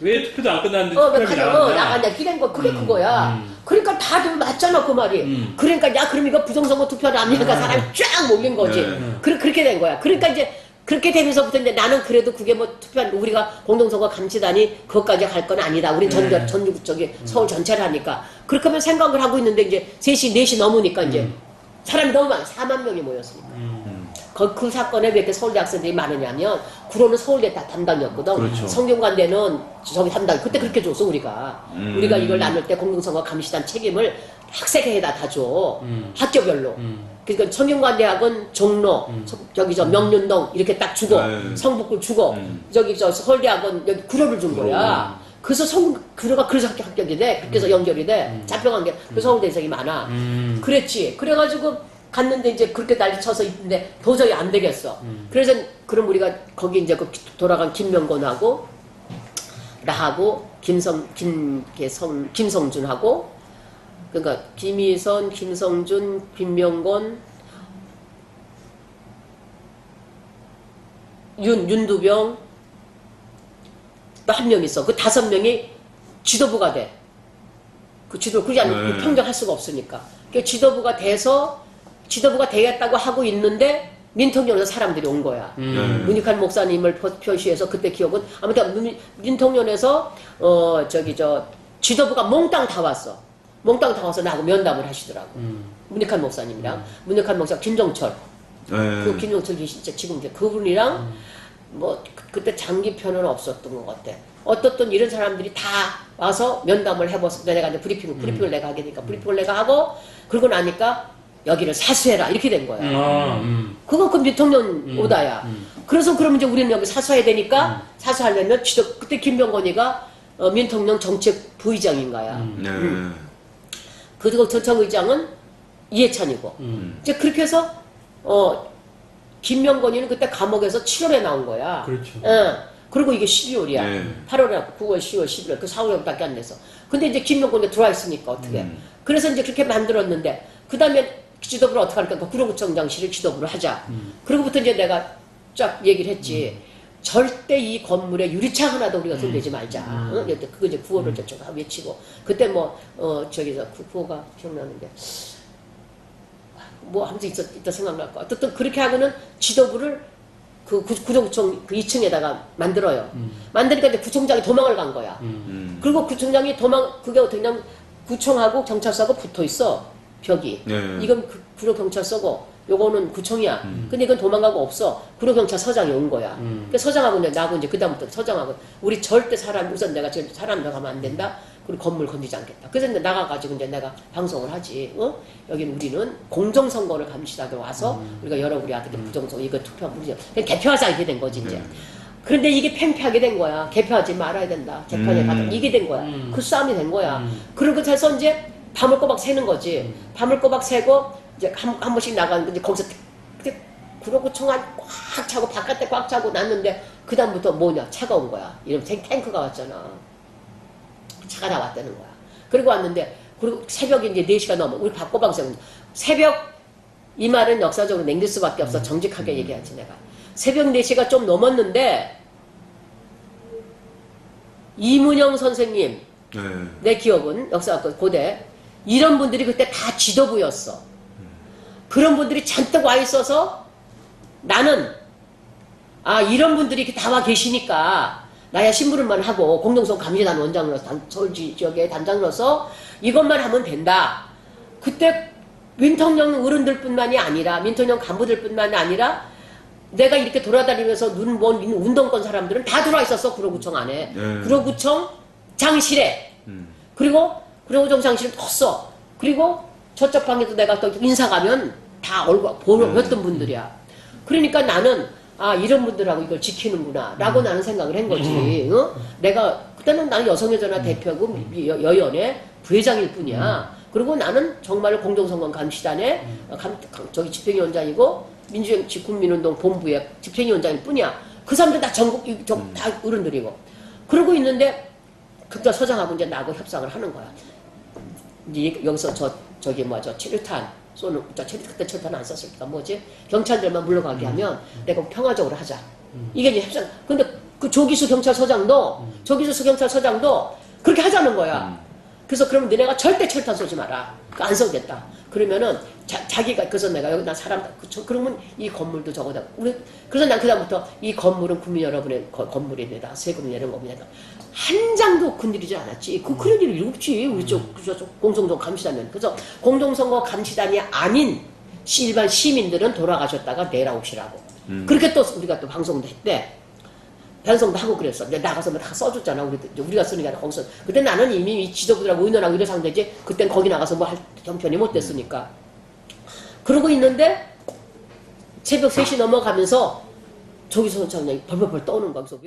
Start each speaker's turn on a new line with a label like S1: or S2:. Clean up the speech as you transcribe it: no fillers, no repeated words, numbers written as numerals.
S1: 왜 투표도 안 끝났는데
S2: 투표를
S1: 투표함이 나왔냐?
S2: 나갔냐 이런 거 그게 그거야. 그러니까 다들 맞잖아 그 말이. 그러니까 야 그럼 이거 부정선거 투표를 안 하니까 사람이 쫙 몰린 거지. 그렇게 된 거야. 그러니까 이제 그렇게 되면서부터 이제 나는 그래도 그게 뭐 투표한 우리가 공동선거 감시단이 그것까지 갈 건 아니다. 우린 전국 저기 서울 전체를 하니까 그렇게 하면 생각을 하고 있는데 이제 3시 4시 넘으니까 이제 사람이 너무 많아. 4만 명이 모였으니까. 그 사건에 왜 이렇게 서울대 학생들이 많으냐면 구로는 서울대 다 담당이었거든.
S3: 그렇죠.
S2: 성균관대는 저기 담당. 그때 그렇게 줬어 우리가. 우리가 이걸 나눌 때 공동선거 감시단 책임을 학생회에다 다 줘. 학교별로. 그러니까 성균관대학은 종로, 저기 저 명륜동 이렇게 딱 주고 성북을 주고 저기 저 서울대학은 여기 구로를 준 거야. 그래서 구로가 그래서 합격이 돼. 그렇게 해서 연결이 돼. 잡혀간 게. 그래서 서울대 생이 많아. 그랬지. 그래가지고 갔는데 이제 그렇게 난리 쳐서 있는데 도저히 안 되겠어. 그래서 그럼 우리가 거기 이제 그 돌아간 김명곤하고 나하고 김성준하고 그러니까 김희선, 김성준, 김명곤, 윤두병 또 한 명 있어. 그 5명이 지도부가 돼. 그 지도부 그게 아니고 평정할 수가 없으니까. 그 지도부가 되겠다고 하고 있는데 민통년에서 사람들이 온 거야. 문익환 목사님을 표시해서 그때 기억은 아무튼 민통년에서 저기 저 지도부가 몽땅 다 왔어. 몽땅 다 와서 나하고 면담을 하시더라고. 문익환 목사님이랑 문익환 목사 김정철. 그 김정철 진짜 지금 이제 그분이랑 뭐 그때 장기표는 없었던 것 같아. 어떻든 이런 사람들이 다 와서 면담을 해봐서 내가 이제 브리핑을 내가 하게 되니까 브리핑을 내가 하고 그러고 나니까 여기를 사수해라 이렇게 된 거야. 그건 그 민통년 오다야. 그래서 그러면 이제 우리는 여기 사수해야 되니까 사수하려면 그때 김병건이가 민통년 정책 부의장인가야. 그리고 전청 의장은 이해찬이고. 이제 그렇게 해서 김명건이는 그때 감옥에서 7월에 나온 거야.
S1: 그렇죠.
S2: 그리고 이게 12월이야. 8월에 9월, 10월, 11월 그 4월밖에 안 됐어. 근데 이제 김명건이 들어와 있으니까 어떻게? 그래서 이제 그렇게 만들었는데 그 다음에 지도부를 어떻게 할까? 구로구청장실을 지도부를 하자. 그러고부터 이제 내가 쫙 얘기를 했지. 절대 이 건물에 유리창 하나도 우리가 손대지 말자. 그거 이제 구호를 저쪽 외치고. 그때 뭐, 저기서 구호가 기억나는데. 뭐, 아무튼 이따 생각날 거야. 어쨌든 그렇게 하고는 지도부를 그 구청구청 그 2층에다가 만들어요. 만드니까 이제 구청장이 도망을 간 거야. 그리고 구청장이 그게 어떻게 냐면 구청하고 경찰서하고 붙어 있어. 벽이. 이건 구로경찰서고 요거는 구청이야. 근데 이건 도망가고 없어. 구로경찰서장이 온 거야. 그러니까 서장하고 이제 나하고 이제 그다음부터 서장하고 우리 절대 우선 내가 지금 사람 나가면 안 된다. 그리고 건물 건드리지 않겠다. 그래서 이제 나가가지고 이제 내가 방송을 하지. 여기는 우리는 공정선거를 감시하게 와서 우리가 여러 우리 아들들 부정선거 이거 투표하면 우리 그냥 개표하자 이게 된 거지 이제. 그런데 이게 팽팽하게 된 거야. 개표하지 말아야 된다. 재판에 가다 이게 된 거야. 그 싸움이 된 거야. 그리고 해서 이제 밤을 꼬박 새는 거지. 밤을 꼬박 새고 이제 한 번씩 나가는데 이제 거기서 구로구청 꽉 차고 바깥에 꽉 차고 났는데 그 다음부터 뭐냐 차가 온 거야. 이러면 탱크가 왔잖아. 차가 다 왔다는 거야. 그리고 왔는데 그리고 새벽에 이제 4시가 넘어. 우리 꼬박 새고 새벽 이 말은 역사적으로 남길 수밖에 없어. 정직하게 얘기하지 내가. 새벽 4시가 좀 넘었는데 이문영 선생님 내 기억은 역사학과 고대 이런 분들이 그때 다 지도부였어. 그런 분들이 잔뜩 와 있어서 나는 이런 분들이 이렇게 다 와 계시니까 나야 심부름만 하고 공동선거 감시단 원장으로서 서울 지역의 단장으로서 이것만 하면 된다. 그때 민통령 어른들뿐만이 아니라 민통령 간부들뿐만이 아니라 내가 이렇게 돌아다니면서 눈 먼 운동권 사람들은 다 들어와 있었어. 구로구청 안에. 구로구청 장실에. 그리고 구로구청 장실을 컸어. 그리고 저쪽 방에도 내가 또 인사 가면 다 얼굴 보였던 분들이야. 그러니까 나는 이런 분들하고 이걸 지키는구나 라고 나는 생각을 한 거지. 내가 그때는 나는 여성여전화 대표고 여연의 부회장일 뿐이야. 그리고 나는 정말 공정선거 감시단의 저기 집행위원장이고 민주주의 국민운동 본부의 집행위원장일 뿐이야. 그 사람들 다 전국 다 어른들이고 그러고 있는데 그때 서장하고 이제 나하고 협상을 하는 거야. 이제 여기서 저기 뭐죠 체류탄 쏘는 그때 체류탄 안 썼으니까 뭐지 경찰들만 물러가게 하면 내가 평화적으로 하자. 이게 이제 협상. 근데 그 조기수 경찰서장도 그렇게 하자는 거야. 그래서 그러면 너네가 절대 철탄 쏘지 마라. 안 쏘겠다. 그러면은 자기가 그래서 내가 여기 나 사람 그러면 이 건물도 저거다. 그래서 난 그다음부터 이 건물은 국민 여러분의 건물입니다. 세금 내는 겁니다. 한 장도 건드리지 않았지. 그런 일이 없지. 우리 쪽 공동선거 감시단은. 그래서 공동선거 감시단이 아닌 일반 시민들은 돌아가셨다가 내려오시라고. 그렇게 또 우리가 또 방송도 했대. 반성도 하고 그랬어. 근데 나가서 다 써줬잖아. 우리가 쓰는 게 아니라 거기서. 그때 나는 이미 지도부들하고 의논하고 이런 상태지. 그땐 거기 나가서 뭐 할 형편이 못 됐으니까. 그러고 있는데 새벽 3시 넘어가면서 조기수 선장이 벌벌벌 떠는 거야. 그래서